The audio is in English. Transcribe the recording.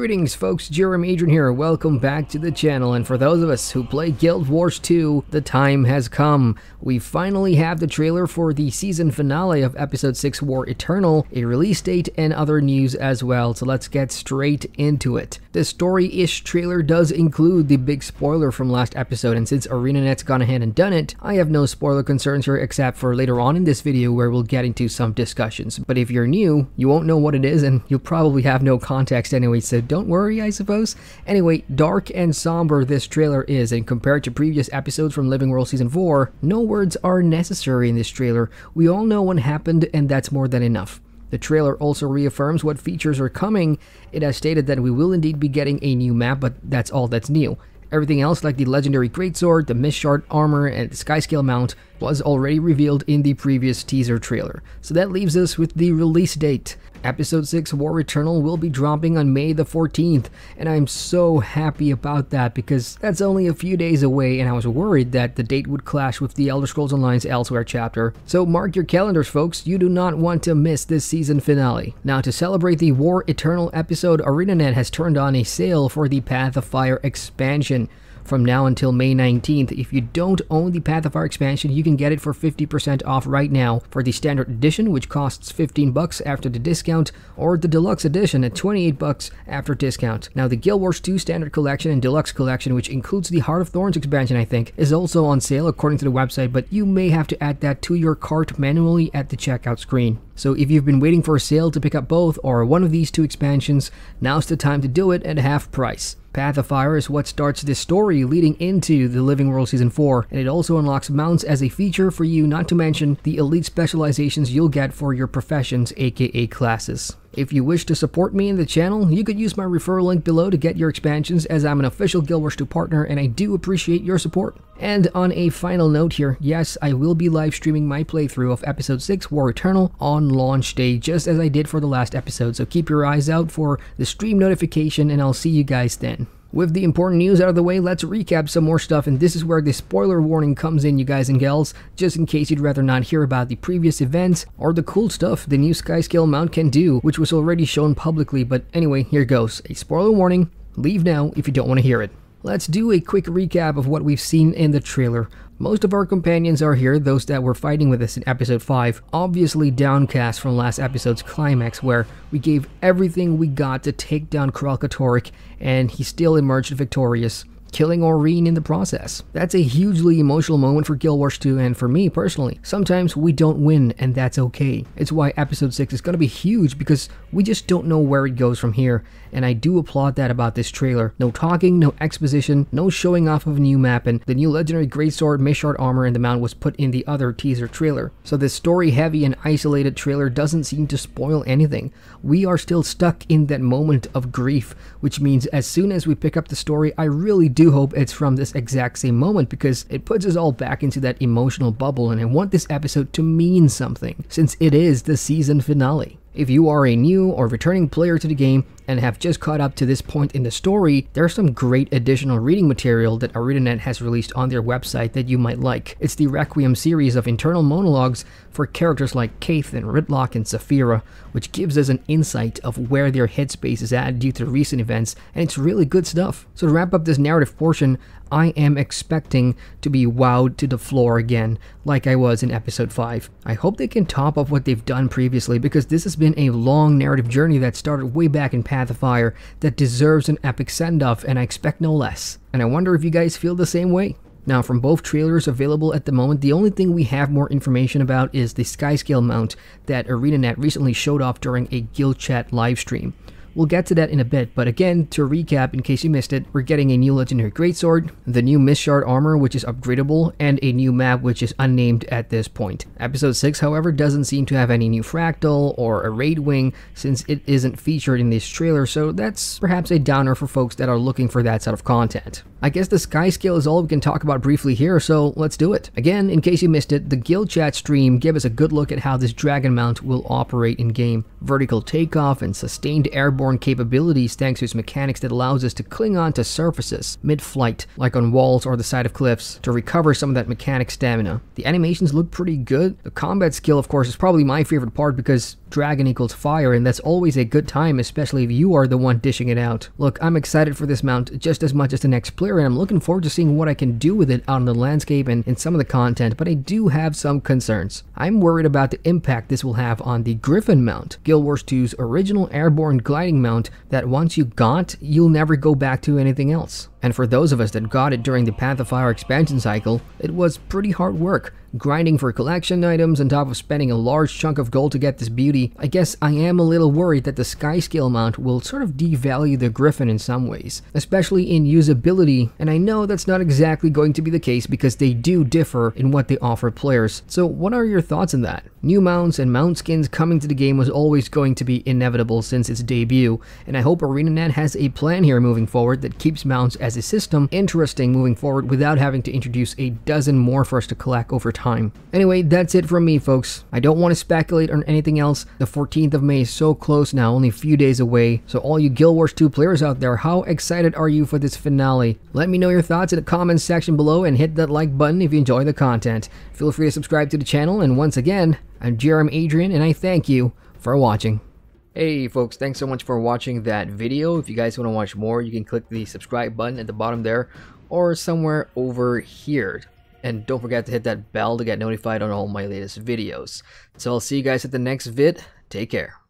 Greetings folks, Adrian here, welcome back to the channel, and for those of us who play Guild Wars 2, the time has come. We finally have the trailer for the season finale of Episode 6 War Eternal, a release date, and other news as well, so let's get straight into it. The story-ish trailer does include the big spoiler from last episode, and since ArenaNet's gone ahead and done it, I have no spoiler concerns here except for later on in this video where we'll get into some discussions. But if you're new, you won't know what it is, and you'll probably have no context anyway, so don't worry, I suppose. Anyway, dark and somber this trailer is, and compared to previous episodes from Living World Season 4, no words are necessary in this trailer. We all know what happened, and that's more than enough. The trailer also reaffirms what features are coming. It has stated that we will indeed be getting a new map, but that's all that's new. Everything else, like the legendary greatsword, the mist shard armor, and the skyscale mount, was already revealed in the previous teaser trailer. So that leaves us with the release date. Episode 6 War Eternal will be dropping on May the 14th, and I'm so happy about that because that's only a few days away, and I was worried that the date would clash with the Elder Scrolls Online's Elsewhere chapter. So mark your calendars, folks, you do not want to miss this season finale. Now, to celebrate the War Eternal episode, ArenaNet has turned on a sale for the Path of Fire expansion. From now until May 19th, if you don't own the Path of Fire expansion, you can get it for 50% off right now for the standard edition, which costs $15 after the discount, or the deluxe edition at $28 after discount. Now, the Guild Wars 2 standard collection and deluxe collection, which includes the Heart of Thorns expansion, I think, is also on sale according to the website, but you may have to add that to your cart manually at the checkout screen. So if you've been waiting for a sale to pick up both or one of these two expansions, now's the time to do it at half price. Path of Fire is what starts this story leading into the Living World Season 4, and it also unlocks mounts as a feature for you, not to mention the elite specializations you'll get for your professions, aka classes. If you wish to support me in the channel, you could use my referral link below to get your expansions, as I'm an official Guild Wars 2 partner and I do appreciate your support. And on a final note here, yes, I will be live streaming my playthrough of Episode 6 War Eternal on launch day, just as I did for the last episode, so keep your eyes out for the stream notification and I'll see you guys then. With the important news out of the way, let's recap some more stuff, and this is where the spoiler warning comes in, you guys and gals, just in case you'd rather not hear about the previous events or the cool stuff the new skyscale mount can do, which was already shown publicly. But anyway, here goes. A spoiler warning. Leave now if you don't want to hear it. Let's do a quick recap of what we've seen in the trailer. Most of our companions are here, those that were fighting with us in Episode 5, obviously downcast from last episode's climax where we gave everything we got to take down Kralkatorrik, and he still emerged victorious, killing Aurene in the process. That's a hugely emotional moment for Guild Wars 2 and for me personally. Sometimes we don't win, and that's okay. It's why Episode 6 is going to be huge because we just don't know where it goes from here, and I do applaud that about this trailer. No talking, no exposition, no showing off of a new map, and the new legendary greatsword, mist shard armor, and the mount was put in the other teaser trailer. So this story-heavy and isolated trailer doesn't seem to spoil anything. We are still stuck in that moment of grief, which means as soon as we pick up the story, I really do hope it's from this exact same moment because it puts us all back into that emotional bubble, and I want this episode to mean something, since it is the season finale. If you are a new or returning player to the game and have just caught up to this point in the story, there's some great additional reading material that ArenaNet has released on their website that you might like. It's the Requiem series of internal monologues for characters like Kaith and Ridlock and Saphira, which gives us an insight of where their headspace is at due to recent events, and it's really good stuff. So to wrap up this narrative portion, I am expecting to be wowed to the floor again, like I was in Episode 5. I hope they can top up what they've done previously, because this has been a long narrative journey that started way back in Path of Fire that deserves an epic send-off, and I expect no less. And I wonder if you guys feel the same way. Now, from both trailers available at the moment, the only thing we have more information about is the skyscale mount that ArenaNet recently showed off during a Guild Chat livestream. We'll get to that in a bit, but again, to recap in case you missed it, we're getting a new legendary greatsword, the new mist shard armor which is upgradable, and a new map which is unnamed at this point. Episode 6, however, doesn't seem to have any new fractal or a raid wing since it isn't featured in this trailer, so that's perhaps a downer for folks that are looking for that sort of content. I guess the skyscale is all we can talk about briefly here, so let's do it. Again, in case you missed it, the Guild Chat stream gave us a good look at how this dragon mount will operate in game. Vertical takeoff and sustained airborne airborne capabilities thanks to its mechanics that allows us to cling on to surfaces mid-flight, like on walls or the side of cliffs, to recover some of that mechanic stamina. The animations look pretty good. The combat skill, of course, is probably my favorite part because dragon equals fire, and that's always a good time, especially if you are the one dishing it out. Look, I'm excited for this mount just as much as the next player, and I'm looking forward to seeing what I can do with it out in the landscape and in some of the content, but I do have some concerns. I'm worried about the impact this will have on the Griffin mount, Guild Wars 2's original airborne gliding mount that once you got, you'll never go back to anything else. And for those of us that got it during the Path of Fire expansion cycle, it was pretty hard work, grinding for collection items on top of spending a large chunk of gold to get this beauty. I guess I am a little worried that the Sky Scale mount will sort of devalue the Griffin in some ways, especially in usability, and I know that's not exactly going to be the case because they do differ in what they offer players. So what are your thoughts on that? New mounts and mount skins coming to the game was always going to be inevitable since its debut, and I hope ArenaNet has a plan here moving forward that keeps mounts as a system interesting moving forward without having to introduce a dozen more for us to collect over time. Anyway, that's it from me, folks. I don't want to speculate on anything else. The 14th of May is so close now, only a few days away. So all you Guild Wars 2 players out there, how excited are you for this finale? Let me know your thoughts in the comments section below and hit that like button if you enjoy the content. Feel free to subscribe to the channel, and once again, I'm Adrian, and I thank you for watching. Hey folks, thanks so much for watching that video. If you guys want to watch more, you can click the subscribe button at the bottom there or somewhere over here. And don't forget to hit that bell to get notified on all my latest videos. So I'll see you guys at the next vid. Take care.